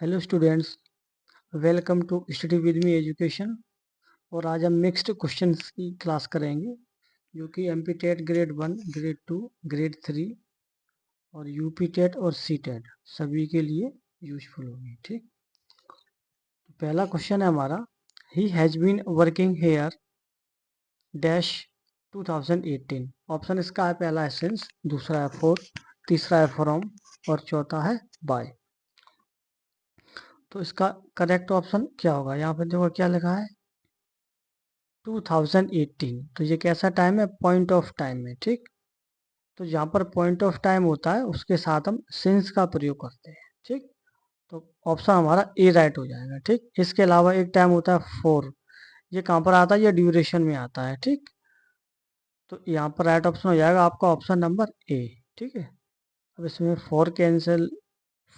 Hello students, welcome to study with me education. और आज हम मिक्स्ड क्वेश्चंस की क्लास करेंगे जो कि MP TET grade 1, grade 2, grade 3 और यूपी टेट और सी टेट सभी के लिए यूजफुल होगी। ठीक, तो पहला क्वेश्चन है हमारा, he has been working here dash 2018। Option इसका है, पहला है सिंस, दूसरा है फॉर, तीसरा है फ्रॉम और चौथा है बाय। तो इसका करेक्ट ऑप्शन क्या होगा? यहाँ पर देखो क्या लिखा है, 2018। तो ये कैसा टाइम है? पॉइंट ऑफ टाइम है। ठीक, तो जहाँ पर पॉइंट ऑफ टाइम होता है उसके साथ हम सिंस का प्रयोग करते हैं। ठीक, तो ऑप्शन हमारा ए राइट हो जाएगा। ठीक, इसके अलावा एक टाइम होता है फोर, ये कहाँ पर आता है? ये ड्यूरेशन में आता है। ठीक, तो यहाँ पर राइट ऑप्शन हो जाएगा आपका ऑप्शन नंबर ए। ठीक है, अब इसमें फोर कैंसिल,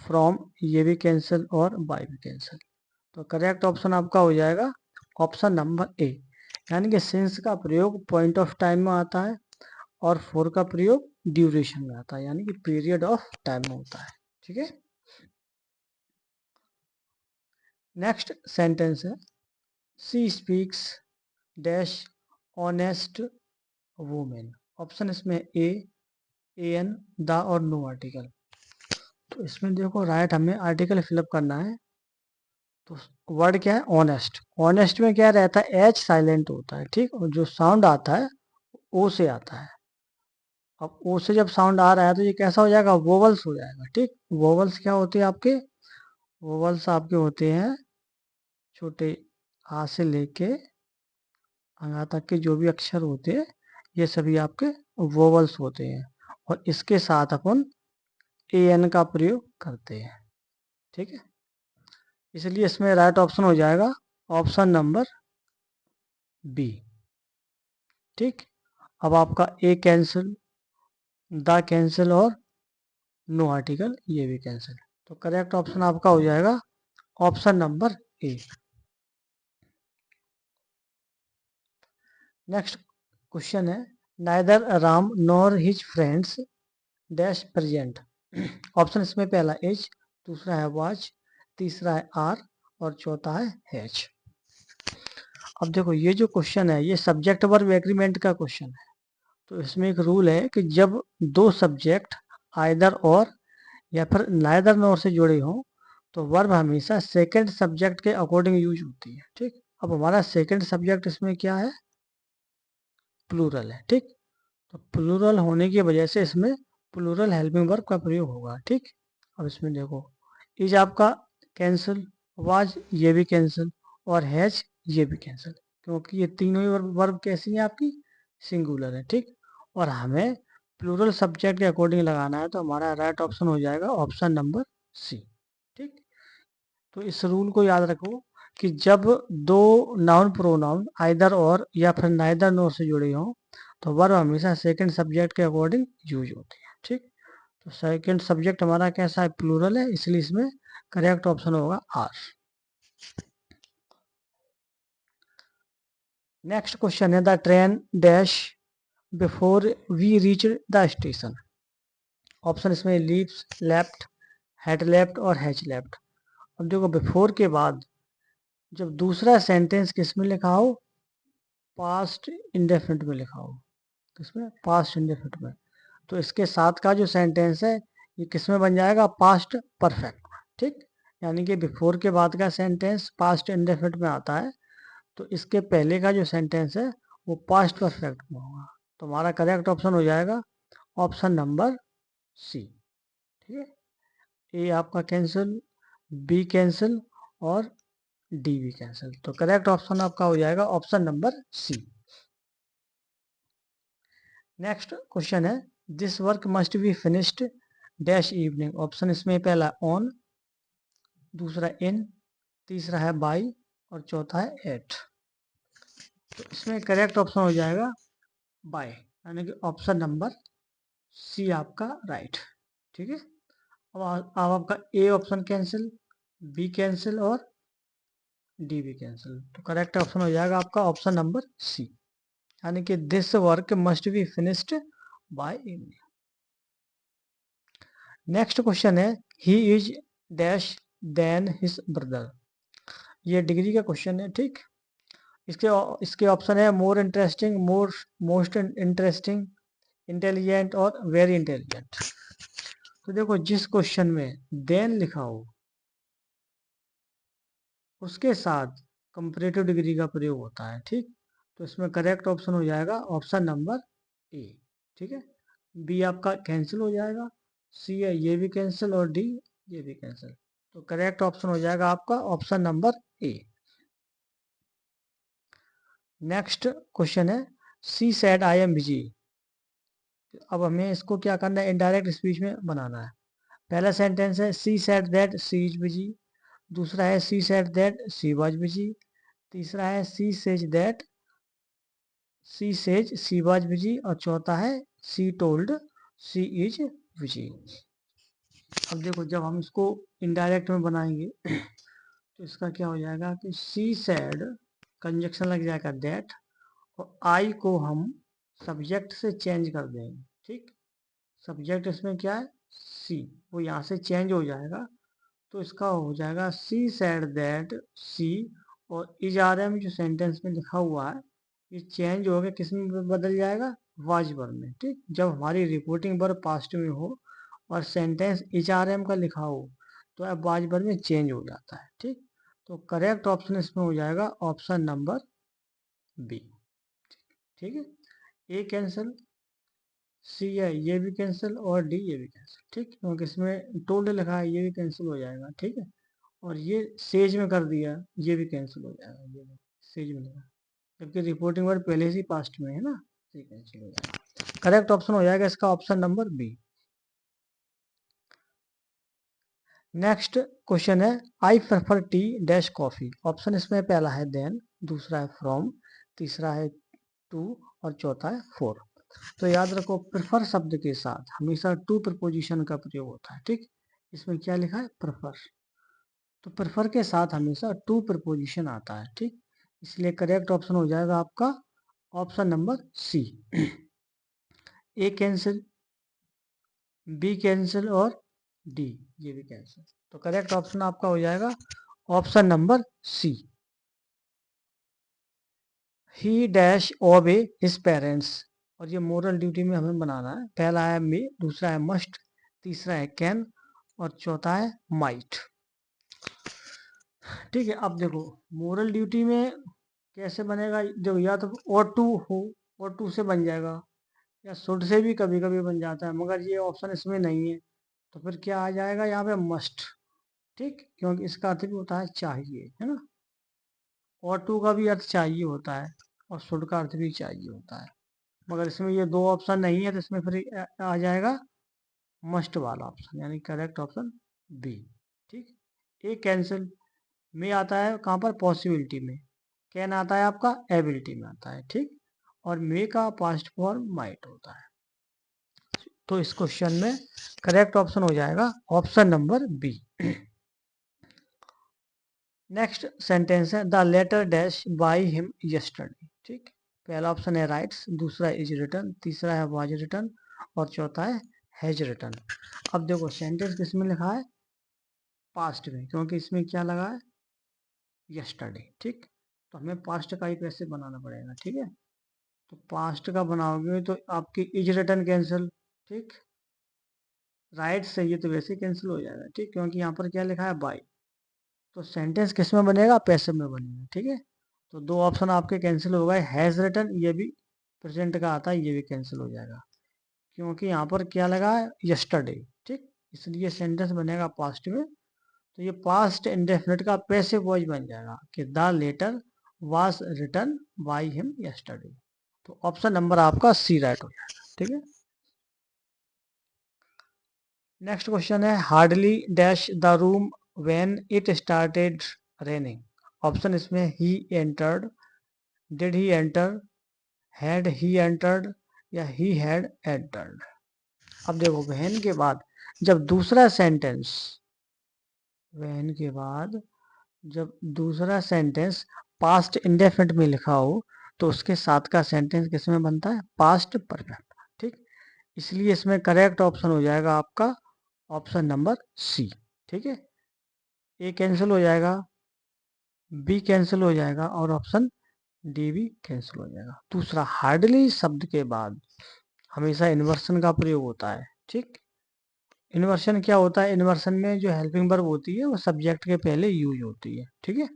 फ्रॉम ये भी कैंसिल और बाय भी कैंसिल। तो करेक्ट ऑप्शन आपका हो जाएगा ऑप्शन नंबर ए, यानी कि सिंस का प्रयोग पॉइंट ऑफ टाइम में आता है और फोर का प्रयोग ड्यूरेशन में आता है, यानी कि पीरियड ऑफ टाइम में होता है। ठीक है, नेक्स्ट सेंटेंस है, she speaks dash honest women. Option इसमें ए, एन, द और नो आर्टिकल। तो इसमें देखो राइट हमें आर्टिकल फिलअप करना है। तो वर्ड क्या है? ऑनेस्ट। ऑनेस्ट में क्या रहता है? एच साइलेंट होता है। ठीक, और जो साउंड आता है ओ से आता है। अब ओ से जब साउंड आ रहा है तो ये कैसा हो जाएगा? वोवल्स हो जाएगा। ठीक, वोवल्स क्या होते हैं आपके? वोवल्स आपके होते हैं छोटे आ से लेके अंगा तक के जो भी अक्षर होते हैं ये सभी आपके वोवल्स होते हैं, और इसके साथ अपन ए एन का प्रयोग करते हैं। ठीक है, इसलिए इसमें राइट ऑप्शन हो जाएगा ऑप्शन नंबर बी। ठीक, अब आपका ए कैंसिल, द कैंसिल और नो आर्टिकल ये भी कैंसिल। तो करेक्ट ऑप्शन आपका हो जाएगा option number A. Next question है, neither Ram nor his friends dash present. Option इसमें पहला एच, दूसरा है वाच, तीसरा है आर और चौथा है हैच। अब देखो ये जो क्वेश्चन है ये सब्जेक्ट वर्ब एग्रीमेंट का क्वेश्चन है। तो इसमें एक रूल है कि जब दो सब्जेक्ट आइदर और या फिर नाइदर नॉर से जुड़े हों तो वर्ब हमेशा सेकंड सब्जेक्ट के अकॉर्डिंग यूज होती है। ठीक, अब हमारा सेकंड सब्जेक्ट इसमें क्या है? प्लूरल है। ठीक, तो प्लूरल होने की वजह से इसमें प्लूरल हेल्पिंग वर्ब का प्रयोग होगा। ठीक, अब इसमें देखो इज आपका कैंसिल, वाज ये भी कैंसिल और हैज ये भी कैंसिल, क्योंकि ये तीनों ही वर्ब कैसी हैं? आपकी सिंगुलर है। ठीक, और हमें प्लूरल सब्जेक्ट के अकॉर्डिंग लगाना है, तो हमारा राइट ऑप्शन हो जाएगा ऑप्शन नंबर सी। ठीक, तो इस रूल को याद रखो कि जब दो नाउन प्रोनाउन आइदर और या फिर नाइदर नोर से जुड़े हों तो वर्ब हमेशा सेकंड सब्जेक्ट के अकॉर्डिंग यूज होती है। ठीक, तो सेकंड सब्जेक्ट हमारा कैसा है? प्लूरल है, इसलिए इसमें करेक्ट ऑप्शन होगा आर। नेक्स्ट क्वेश्चन है, the train dash before we reach the station. Option इसमें लीव्स लेफ्ट, हेड लेफ्ट और हैच लेफ्ट। अब देखो बिफोर के बाद जब दूसरा सेंटेंस किस में लिखा हो? पास्ट इंडेफिनिट में लिखा हो। किसमें? पास्ट इंडेफिनिट में। तो इसके साथ का जो सेंटेंस है ये किस में बन जाएगा? Past perfect. ठीक, यानी कि बिफोर के बाद का सेंटेंस पास्ट इंडेफिनिट में आता है, तो इसके पहले का जो सेंटेंस है वो पास्ट परफेक्ट में होगा। तो हमारा करेक्ट ऑप्शन हो जाएगा ऑप्शन नंबर सी। ठीक है, ए आपका कैंसिल, बी कैंसिल और डी भी कैंसिल। तो करेक्ट ऑप्शन आपका हो जाएगा option number C. Next question है, this work must be finished dash evening. Option इसमें पहला ऑन, दूसरा इन, तीसरा है बाई और चौथा है एट। तो इसमें करेक्ट ऑप्शन हो जाएगा बाय, यानी कि ऑप्शन नंबर सी आपका राइट। ठीक है, अब आपका A option cancel, B cancel और डी भी कैंसिल। तो करेक्ट ऑप्शन हो जाएगा आपका ऑप्शन नंबर सी, यानी कि this work must be finished by evening. Next question है, he is dash than his brother. ये डिग्री का क्वेश्चन है, ठीक। इसके इसके ऑप्शन है more interesting, most interesting, intelligent और वेरी इंटेलिजेंट। तो देखो जिस क्वेश्चन में देन लिखा हो उसके साथ कंपैरेटिव डिग्री का प्रयोग होता है, ठीक। तो इसमें करेक्ट ऑप्शन हो जाएगा ऑप्शन नंबर ए, ठीक है। बी आपका कैंसिल हो जाएगा, सी है ये भी कैंसिल और डी ये भी कैंसिल। तो करेक्ट ऑप्शन हो जाएगा आपका option number A. Next question है she said I am busy. अब हमें इसको क्या करना है, इनडायरेक्ट स्पीच में बनाना है। पहला सेंटेंस है she said that she is busy, दूसरा है she said that she was busy, तीसरा है she says that she says she was busy और चौथा है she told she is busy. अब देखो जब हम इसको इनडायरेक्ट में बनाएंगे तो इसका क्या हो जाएगा कि सी सेड कंजक्शन लग जाएगा दैट और आई को हम सब्जेक्ट से चेंज कर देंगे, ठीक। सब्जेक्ट इसमें क्या है सी, वो यहाँ से चेंज हो जाएगा। तो इसका हो जाएगा सी सेड दैट सी और इज आर एम जो सेंटेंस में लिखा हुआ है ये चेंज हो गया, किस में बदल जाएगा वाज वर्ब में, ठीक। जब हमारी रिपोर्टिंग वर्ब पास्ट में हो और सेंटेंस इज आर एम का लिखा हो तो अब वाज वर्ब में चेंज हो जाता है, ठीक। तो करेक्ट ऑप्शन इसमें हो जाएगा ऑप्शन नंबर बी, ठीक है। ए कैंसिल, सी है ये भी कैंसिल और डी ये भी कैंसिल, ठीक। क्योंकि इसमें टोल्ड लिखा है ये भी कैंसिल हो जाएगा, ठीक है। और ये सेज में कर दिया ये भी कैंसिल हो जाएगा, ये सेज में लिखा, जबकि रिपोर्टिंग वर्ड पहले से पास्ट में है ना, ये कैंसिल हो जाएगा। करेक्ट ऑप्शन हो जाएगा इसका option number B. Next question है I prefer tea dash coffee. Option इसमें पहला है देन, दूसरा है फ्रॉम, तीसरा है टू और चौथा है फोर। तो याद रखो प्रेफर शब्द के साथ हमेशा टू प्रपोजिशन का प्रयोग होता है, ठीक। इसमें क्या लिखा है प्रेफर, तो प्रेफर के साथ हमेशा टू प्रपोजिशन आता है, ठीक। इसलिए करेक्ट ऑप्शन हो जाएगा आपका option number C. A cancel, B cancel और डी ये भी कैंसिल। तो करेक्ट ऑप्शन आपका हो जाएगा option number C. He dash obey his parents. और ये मोरल ड्यूटी में हमें बनाना है। पहला है मे, दूसरा है मस्ट, तीसरा है कैन और चौथा है माइट, ठीक है। अब देखो मोरल ड्यूटी में कैसे बनेगा, देखो या तो और टू हो, और टू से बन जाएगा, या शुड से भी कभी कभी बन जाता है, मगर ये ऑप्शन इसमें नहीं है। तो फिर क्या आ जाएगा यहाँ पे मस्ट, ठीक। क्योंकि इसका अर्थ भी होता है चाहिए, है ना। और टू का भी अर्थ चाहिए होता है और शुड का अर्थ भी चाहिए होता है, मगर इसमें ये दो ऑप्शन नहीं है तो इसमें फिर आ जाएगा मस्ट वाला ऑप्शन, यानी करेक्ट ऑप्शन बी, ठीक। ए कैंसिल में आता है कहाँ पर पॉसिबिलिटी में, कैन आता है आपका एबिलिटी में आता है, ठीक। और मे का पास्ट फॉर्म माइट होता है। तो इस क्वेश्चन में करेक्ट ऑप्शन हो जाएगा option number B. Next sentence है the letter dash by him yesterday, ठीक। पहला ऑप्शन है राइट्स, दूसरा इज रिटर्न, तीसरा है वाज रिटर्न और चौथा है हैज रिटर्न। अब देखो सेंटेंस किसमें लिखा है पास्ट में, क्योंकि इसमें क्या लगा है यस्टरडे, ठीक। तो हमें पास्ट का ही कैसे बनाना पड़ेगा, ठीक है। तो पास्ट का बनाओगे तो आपकी इज रिटर्न कैंसिल, ठीक। राइट से ये तो वैसे कैंसिल हो जाएगा, ठीक, क्योंकि यहाँ पर क्या लिखा है बाई। तो सेंटेंस किस में बनेगा पैसिव में बनेगा, ठीक है। तो दो ऑप्शन आपके कैंसिल हो गए, हैज रिटर्न ये भी प्रेजेंट का आता है ये भी कैंसिल हो जाएगा, क्योंकि यहाँ पर क्या लगा है यस्टरडे, ठीक। इसलिए सेंटेंस बनेगा पास्ट में। तो ये पास्ट इंडेफिनिट का पैसिव वॉइस बन जाएगा कि the letter was written by him yesterday. तो ऑप्शन नंबर आपका सी राइट हो जाएगा, ठीक है। नेक्स्ट क्वेश्चन है hardly dash the room when it started raining. Option इसमें he entered, did he enter, had he entered या ही हैड एंटर्ड। अब देखो व्हेन के बाद जब दूसरा सेंटेंस, व्हेन के बाद जब दूसरा सेंटेंस पास्ट इंडेफिनिट में लिखा हो तो उसके साथ का सेंटेंस किसमें बनता है पास्ट परफेक्ट, ठीक। इसलिए इसमें करेक्ट ऑप्शन हो जाएगा आपका ऑप्शन नंबर सी, ठीक है। ए कैंसिल हो जाएगा, बी कैंसिल हो जाएगा और ऑप्शन डी भी कैंसिल हो जाएगा। दूसरा, हार्डली शब्द के बाद हमेशा इन्वर्सन का प्रयोग होता है। ठीक, इन्वर्सन क्या होता है? इन्वर्सन में जो हेल्पिंग वर्ब होती है वो सब्जेक्ट के पहले यूज होती है। ठीक है।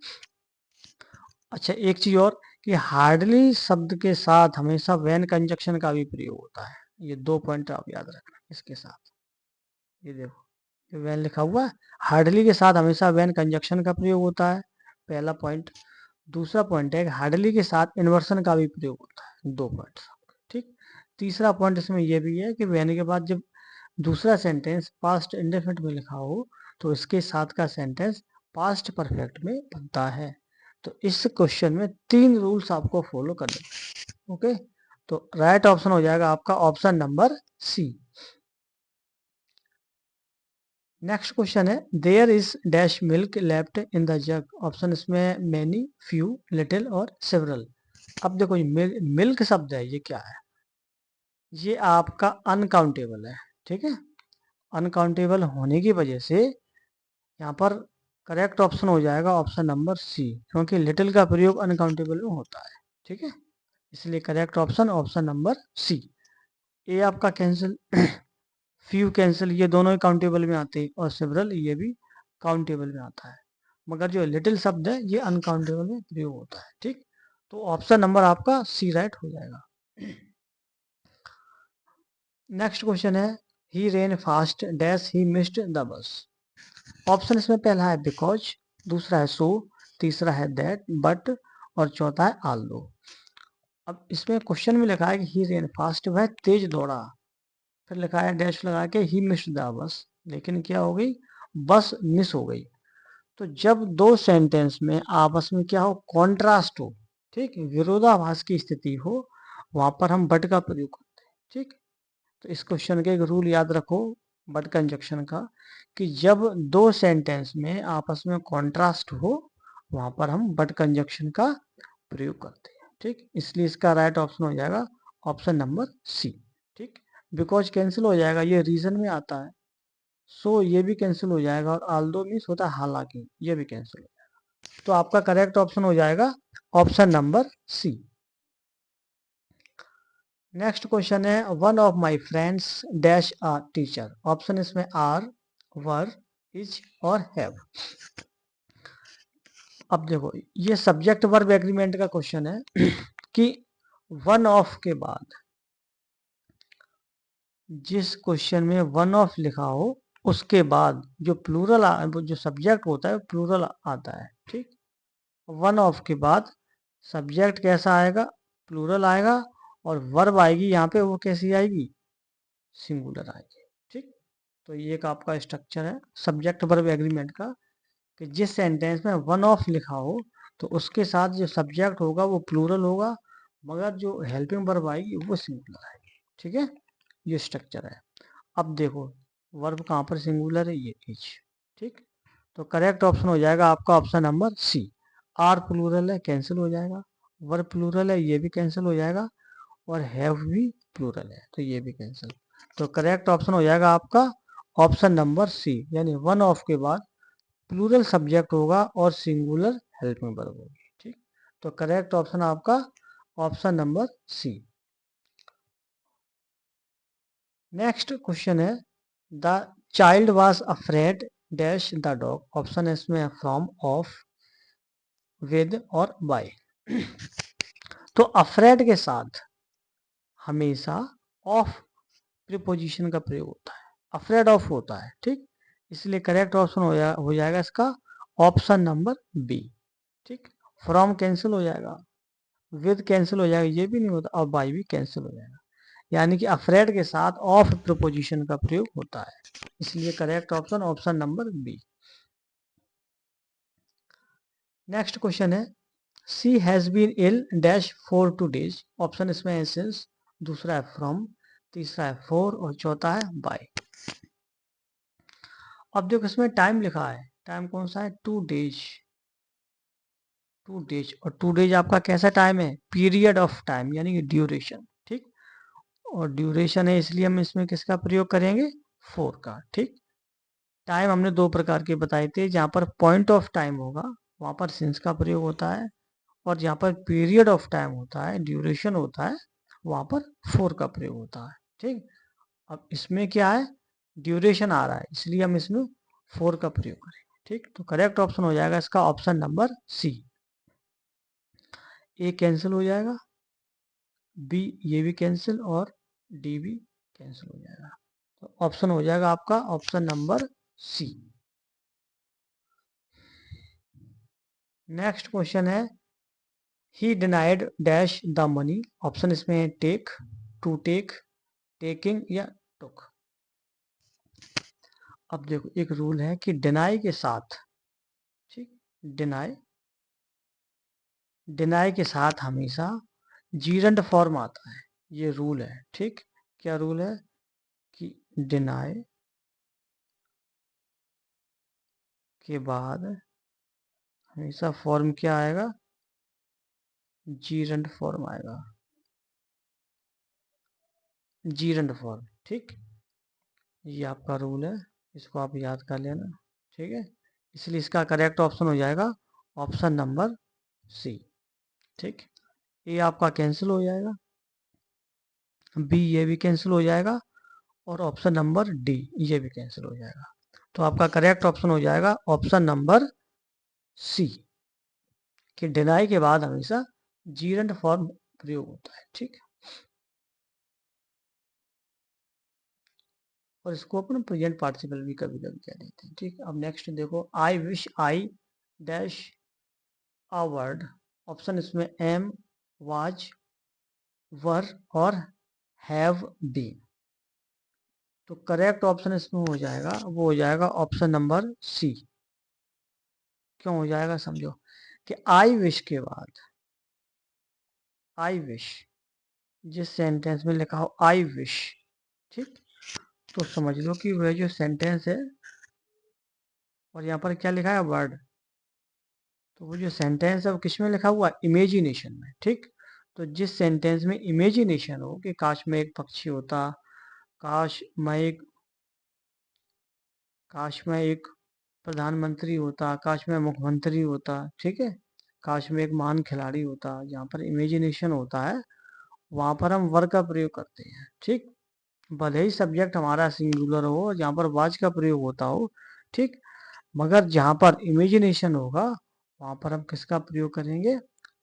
अच्छा, एक चीज और कि हार्डली शब्द के साथ हमेशा व्हेन कंजक्शन का भी प्रयोग होता है। ये 2 पॉइंट आप याद रखना इसके साथ। ये देखो, ये व्हेन लिखा हुआ है, हार्डली के साथ हमेशा व्हेन कंजक्शन का प्रयोग होता है, पहला पॉइंट। दूसरा पॉइंट है हार्डली के साथ इन्वर्सन का भी प्रयोग होता है, 2 पॉइंट। ठीक। तीसरा पॉइंट इसमें यह भी है कि व्हेन के बाद जब दूसरा सेंटेंस पास्ट इंडेफिनिट में लिखा हो तो इसके साथ का सेंटेंस पास्ट परफेक्ट में बनता है। तो इस क्वेश्चन में 3 रूल्स आपको फॉलो करने। ओके, तो राइट ऑप्शन हो जाएगा आपका option number C. Next question है there is dash milk left in the jug. Option इसमें मैनी, फ्यू, लिटिल और सेवरल। अब देखो, ये मिल्क शब्द है, ये क्या है? ये आपका अनकाउंटेबल है। ठीक है, अनकाउंटेबल होने की वजह से यहाँ पर करेक्ट ऑप्शन हो जाएगा ऑप्शन नंबर सी, क्योंकि लिटिल का प्रयोग अनकाउंटेबल में होता है। ठीक है, इसलिए correct option option number C. A आपका कैंसिल, फ्यू कैंसिल, ये दोनों ही काउंटेबल में आते हैं, और सेवरल ये भी काउंटेबल में आता है, मगर जो लिटिल शब्द है ये अनकाउंटेबल में प्रयोग होता है। ठीक, तो ऑप्शन नंबर आपका सी राइट हो जाएगा। नेक्स्ट क्वेश्चन है he ran fast dash he missed the bus. Option इसमें पहला है बिकॉज, दूसरा है सो, तीसरा है दैट, बट, और चौथा है आल्दो। अब इसमें क्वेश्चन में लिखा है कि ही रेन फास्ट, वह तेज दौड़ा, फिर लिखा है डैश लगा के ही मिस्ड द बस, लेकिन क्या हो गई? बस मिस हो गई। तो जब दो सेंटेंस में आपस में क्या हो? कॉन्ट्रास्ट हो, ठीक, विरोधाभास की स्थिति हो, वहां पर हम बट का प्रयोग करते हैं। ठीक, तो इस क्वेश्चन के एक रूल याद रखो बट कंजक्शन का, कि जब दो सेंटेंस में आपस में कॉन्ट्रास्ट हो वहां पर हम बट कंजक्शन का प्रयोग करते हैं। ठीक, इसलिए इसका राइट ऑप्शन हो जाएगा ऑप्शन नंबर सी। ठीक, बिकॉज कैंसिल हो जाएगा, ये रीजन में आता है। सो ये भी कैंसिल हो जाएगा, और आल्दो मीन्स होता है हालांकि, ये भी कैंसिल हो जाएगा। तो आपका करेक्ट ऑप्शन हो जाएगा option number C. Next question है one of my friends dash a teacher. Option इसमें आर, वर, इज और हैव। अब देखो, ये सब्जेक्ट वर्ब एग्रीमेंट का क्वेश्चन है कि वन ऑफ के बाद, जिस क्वेश्चन में वन ऑफ लिखा हो उसके बाद जो प्लूरल जो सब्जेक्ट होता है प्लूरल आता है। ठीक, वन ऑफ के बाद सब्जेक्ट कैसा आएगा? प्लूरल आएगा, और वर्ब आएगी यहाँ पे, वो कैसी आएगी? सिंगुलर आएगी। ठीक, तो ये एक आपका स्ट्रक्चर है सब्जेक्ट वर्ब एग्रीमेंट का, कि जिस सेंटेंस में वन ऑफ लिखा हो तो उसके साथ जो सब्जेक्ट होगा वो प्लूरल होगा, मगर जो हेल्पिंग वर्ब आएगी वो सिंगुलर आएगी। ठीक है, ये स्ट्रक्चर है। अब देखो, वर्ब कहाँ पर सिंगुलर है? ये इज। ठीक, तो करेक्ट ऑप्शन हो जाएगा आपका option number C. Are plural है, कैंसिल हो जाएगा। वर्ब प्लूरल है, ये भी कैंसिल हो जाएगा, और हैव भी प्लूरल है तो ये भी कैंसिल। तो करेक्ट ऑप्शन हो जाएगा आपका ऑप्शन नंबर सी, यानी वन ऑफ के बाद प्लूरल सब्जेक्ट होगा और सिंगुलर हेल्पिंग वर्ब होगी। ठीक, तो करेक्ट ऑप्शन आपका option number C. Next question है the child was afraid dash the dog. Option इसमें फ्रॉम, ऑफ, विद और बाय। तो अफ्रेड के साथ हमेशा ऑफ प्रीपोजिशन का प्रयोग होता है, अफ्रेड ऑफ होता है। ठीक, इसलिए करेक्ट ऑप्शन हो जाएगा इसका ऑप्शन नंबर बी। ठीक, फ्रॉम कैंसिल हो जाएगा, विद कैंसिल हो जाएगा, ये भी नहीं होता, और बाय भी कैंसिल हो जाएगा, यानी कि अफ्रेड के साथ ऑफ प्रीपोजिशन का प्रयोग होता है, इसलिए correct option option number B. Next question है she has been ill dash for 2 days। Option इसमें है सिंस, दूसरा है फ्रॉम, तीसरा है फॉर और चौथा है बाय। अब देखो इसमें टाइम लिखा है, टाइम कौन सा है? 2 days। 2 days, और 2 days आपका कैसा टाइम है? पीरियड ऑफ टाइम, यानी कि ड्यूरेशन। ठीक, और ड्यूरेशन है इसलिए हम इसमें किसका प्रयोग करेंगे? 4 का। ठीक, टाइम हमने दो प्रकार के बताए थे, जहाँ पर पॉइंट ऑफ टाइम होगा वहाँ पर सिंस का प्रयोग होता है, और जहाँ पर पीरियड ऑफ टाइम होता है, ड्यूरेशन होता है, वहाँ पर फोर का प्रयोग होता है। ठीक, अब इसमें क्या है, ड्यूरेशन आ रहा है, इसलिए हम इसमें फोर का प्रयोग करेंगे। ठीक, तो करेक्ट ऑप्शन हो जाएगा इसका option number C. A cancel हो जाएगा, बी ये भी कैंसिल, और डी भी कैंसिल हो जाएगा। तो ऑप्शन हो जाएगा आपका option number C. Next question है, he denied dash the money. Option इसमें है टेक, टू टेक, टेकिंग या टुक। अब देखो एक रूल है कि डिनाई के साथ, ठीक, डिनाई डिनाई के साथ हमेशा जीरंड फॉर्म आता है, ये रूल है। ठीक, क्या रूल है कि डिनाई के बाद हमेशा फॉर्म क्या आएगा, जीरंड फॉर्म आएगा, जीरंड फॉर्म। ठीक, ये आपका रूल है, इसको आप याद कर लेना। ठीक है, इसलिए इसका करेक्ट ऑप्शन हो जाएगा ऑप्शन नंबर सी। ठीक, ये आपका कैंसिल हो जाएगा, बी ये भी कैंसिल हो जाएगा, और ऑप्शन नंबर डी ये भी कैंसिल हो जाएगा। तो आपका करेक्ट ऑप्शन हो जाएगा ऑप्शन नंबर सी, कि डिनाई के बाद हमेशा जीरंड फॉर्म प्रयोग होता है। ठीक, और इसको अपन प्रेजेंट पार्टिसिपल भी कभी कभी कह देते हैं। ठीक, अब नेक्स्ट देखो, I wish I dash a word. Option इसमें एम, वाज, वर और हैव बीन। तो करेक्ट ऑप्शन इसमें हो जाएगा, वो हो जाएगा ऑप्शन नंबर सी। क्यों हो जाएगा समझो, कि आई विश के बाद, आई विश जिस सेंटेंस में लिखा हो आई विश, ठीक, तो समझ लो कि वह जो सेंटेंस है, और यहाँ पर क्या लिखा है वर्ड, तो वो जो सेंटेंस है वो किस में लिखा हुआ, इमेजिनेशन में। ठीक, तो जिस सेंटेंस में इमेजिनेशन हो कि काश मैं एक पक्षी होता, काश मैं एक काश मैं एक प्रधानमंत्री होता, काश मैं मुख्यमंत्री होता, ठीक है, काश मैं एक महान खिलाड़ी होता, जहाँ पर इमेजिनेशन होता है वहां पर हम वर का प्रयोग करते हैं। ठीक, भले ही सब्जेक्ट हमारा सिंगुलर हो, जहाँ पर वाज का प्रयोग होता हो, ठीक, मगर जहाँ पर इमेजिनेशन होगा वहां पर हम किसका प्रयोग करेंगे,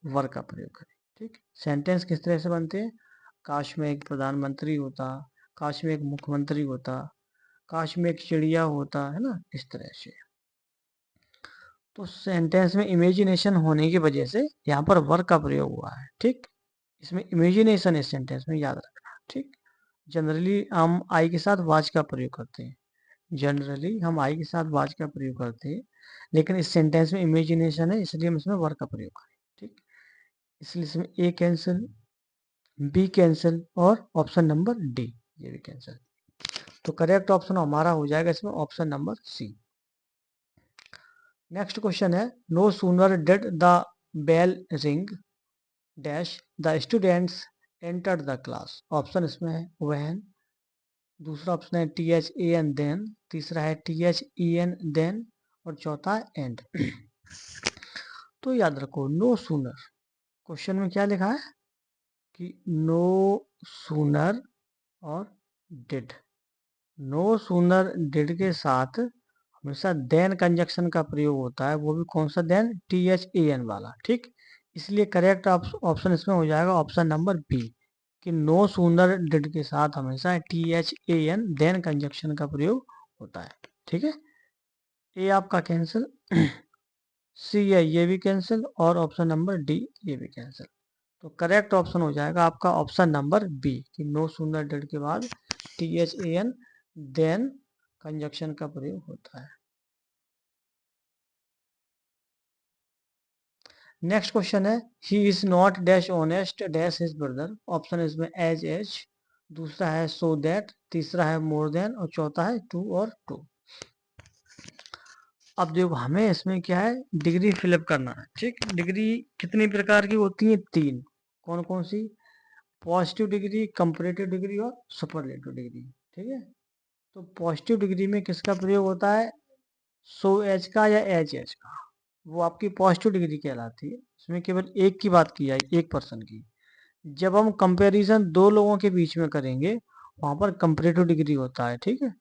वर का प्रयोग करेंगे। ठीक, सेंटेंस किस तरह से बनते हैं, काश में एक प्रधानमंत्री होता, काश में एक मुख्यमंत्री होता, काश में एक चिड़िया होता, है ना, इस तरह से। तो सेंटेंस में इमेजिनेशन होने की वजह से यहाँ पर वर्क का प्रयोग हुआ है। ठीक, इसमें इमेजिनेशन है सेंटेंस में, याद रखना। ठीक, जनरली हम आई के साथ वाज का प्रयोग करते हैं, जनरली हम आई के साथ वाज का प्रयोग करते हैं, लेकिन इस सेंटेंस में इमेजिनेशन है, इसलिए हम इसमें वर्क का प्रयोग करें। ठीक, इसलिए इसमें ए कैंसिल, बी कैंसिल, और ऑप्शन नंबर डी ये भी कैंसिल। तो करेक्ट ऑप्शन हमारा हो जाएगा इसमें option number C. Next question है, no sooner did the bell ring dash the students entered the class. Option इसमें है व्हेन, दूसरा ऑप्शन है T H A N than, तीसरा है T H E N then, और चौथा है एंड। तो याद रखो, नो सूनर, क्वेश्चन में क्या लिखा है कि नो सूनर और डिड, नो सूनर डिड के साथ हमेशा देन कंजक्शन का प्रयोग होता है, वो भी कौन सा then, T H A N वाला। ठीक, इसलिए करेक्ट ऑप्शन इसमें हो जाएगा ऑप्शन नंबर बी, कि नो सूनर डिड के साथ हमेशा T H A N then conjunction का प्रयोग होता है। ठीक है, ए आपका कैंसिल, सी है ये भी कैंसिल, और ऑप्शन नंबर डी ये भी कैंसिल। तो करेक्ट ऑप्शन हो जाएगा आपका ऑप्शन नंबर बी, कि नो सूनर डिड के बाद T H A N then conjunction का प्रयोग होता है। नेक्स्ट क्वेश्चन है, he is not dash honest dash his brother. Option इसमें एज, दूसरा है सो दैट, तीसरा है मोर देन, और चौथा है टू और टू। अब देखो हमें इसमें क्या है, डिग्री फिलअप करना है। ठीक, डिग्री कितनी प्रकार की होती है, तीन। कौन कौन सी, पॉजिटिव डिग्री, कंपैरेटिव डिग्री और सुपरलेटिव डिग्री। ठीक है, तो पॉजिटिव डिग्री में किसका प्रयोग होता है? सो एच का या एच एच का, वो आपकी पॉजिटिव डिग्री कहलाती है। इसमें केवल एक की बात की जाएगी, एक पर्सन की। जब हम कंपैरिजन दो लोगों के बीच में करेंगे वहां पर कंपैरेटिव डिग्री होता है, ठीक है।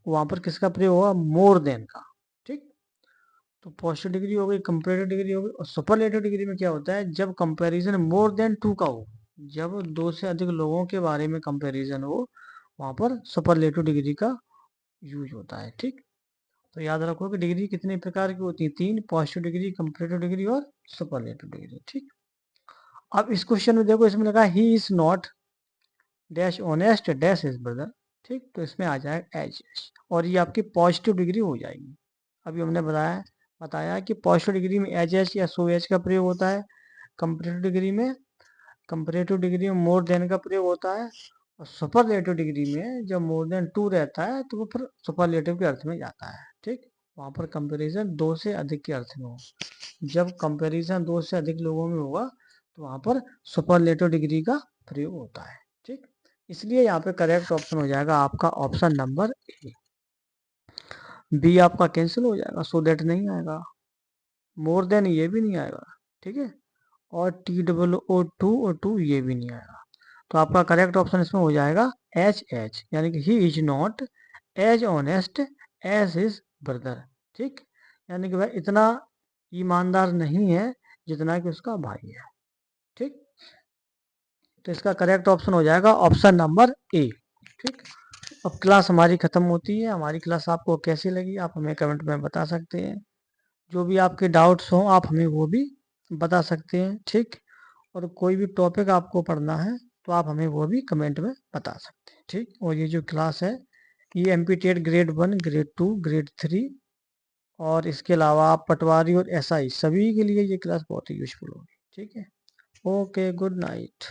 वहां पर किसका प्रयोग होगा? मोर देन का, ठीक। तो पॉजिटिव डिग्री हो गई, कंपैरेटिव डिग्री हो गई। और सुपरलेटिव डिग्री में क्या होता है? जब कंपैरिजन मोर देन टू का हो, जब दो से अधिक लोगों के बारे में कंपैरिजन हो, वहां पर सुपरलेटिव डिग्री का यूज होता है, ठीक। तो याद रखो कि डिग्री कितने प्रकार की होती है? तीन, पॉजिटिव डिग्री, कंपैरेटिव डिग्री और सुपरलेटिव डिग्री, ठीक। अब इस क्वेश्चन में देखो, इसमें लगा ही is not dash honest dash is brother, ठीक। तो इसमें आ जाएगा एच एच, और ये आपकी पॉजिटिव डिग्री हो जाएगी। अभी हमने बताया कि पॉजिटिव डिग्री में एच एच या सो एच का प्रयोग होता है। कंपैरेटिव डिग्री में मोर देन का प्रयोग होता है। और सुपरलेटिव डिग्री में जब मोर देन टू रहता है तो वो फिर सुपरलेटिव के अर्थ में जाता है, ठीक। वहां पर कंपैरिजन दो से अधिक के अर्थ में हो। जब कंपैरिजन दो से अधिक लोगों में होगा तो वहां पर सुपरलेटिव डिग्री का प्रयोग होता है, ठीक। इसलिए यहाँ पे करेक्ट ऑप्शन हो जाएगा आपका ऑप्शन नंबर ए। बी आपका कैंसिल हो जाएगा, सो दैट नहीं आएगा, मोर देन ये भी नहीं आएगा, ठीक है। और TOO और टू ये भी नहीं आएगा। तो आपका करेक्ट ऑप्शन इसमें हो जाएगा एच एच, यानी कि he is not as honest as his brother, ठीक। यानी कि भाई इतना ईमानदार नहीं है जितना कि उसका भाई है, ठीक। तो इसका करेक्ट ऑप्शन हो जाएगा ऑप्शन नंबर ए, ठीक। अब क्लास हमारी खत्म होती है। हमारी क्लास आपको कैसी लगी आप हमें कमेंट में बता सकते हैं। जो भी आपके डाउट्स हों आप हमें वो भी बता सकते हैं, ठीक। और कोई भी टॉपिक आपको पढ़ना है तो आप हमें वो भी कमेंट में बता सकते हैं, ठीक। और ये जो क्लास है ये MPTET ग्रेड 1, ग्रेड 2, ग्रेड 3 और इसके अलावा आप पटवारी और SI सभी के लिए ये क्लास बहुत ही यूजफुल होगी, ठीक है। Okay, good night.